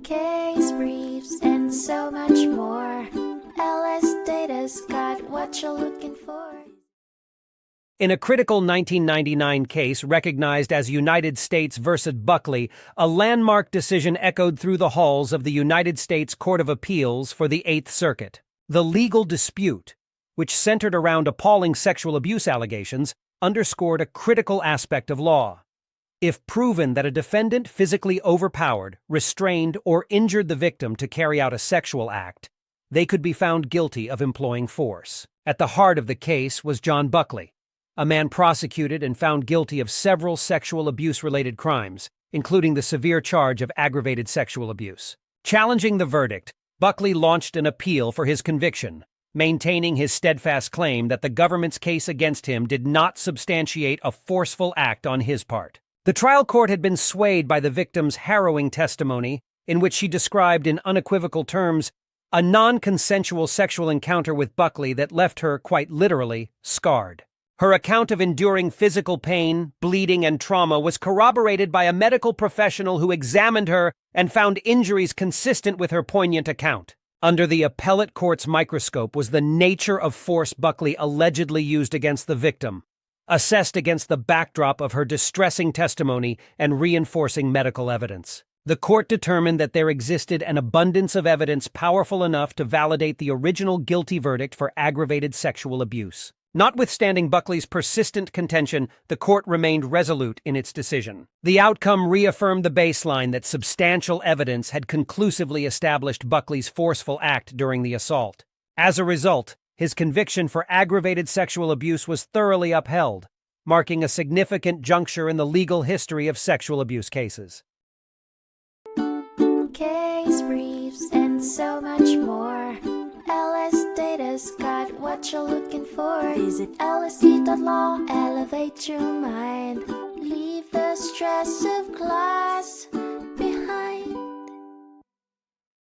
case briefs, and so much more. LSData's got what you're looking for. In a critical 1999 case recognized as United States v. Buckley, a landmark decision echoed through the halls of the United States Court of Appeals for the Eighth Circuit. The legal dispute, which centered around appalling sexual abuse allegations, underscored a critical aspect of law. If proven that a defendant physically overpowered, restrained, or injured the victim to carry out a sexual act, they could be found guilty of employing force. At the heart of the case was John Buckley, a man prosecuted and found guilty of several sexual abuse-related crimes, including the severe charge of aggravated sexual abuse. Challenging the verdict, Buckley launched an appeal for his conviction, maintaining his steadfast claim that the government's case against him did not substantiate a forceful act on his part. The trial court had been swayed by the victim's harrowing testimony, in which she described in unequivocal terms a non-consensual sexual encounter with Buckley that left her, quite literally, scarred. Her account of enduring physical pain, bleeding, and trauma was corroborated by a medical professional who examined her and found injuries consistent with her poignant account. Under the appellate court's microscope was the nature of force Buckley allegedly used against the victim, assessed against the backdrop of her distressing testimony and reinforcing medical evidence. The court determined that there existed an abundance of evidence powerful enough to validate the original guilty verdict for aggravated sexual abuse. Notwithstanding Buckley's persistent contention, the court remained resolute in its decision. The outcome reaffirmed the baseline that substantial evidence had conclusively established Buckley's forceful act during the assault. As a result, his conviction for aggravated sexual abuse was thoroughly upheld, marking a significant juncture in the legal history of sexual abuse cases. Case briefs, and so much more. LSData's got what you're looking for. Visit lsd.law, elevate your mind, leave the stress of class.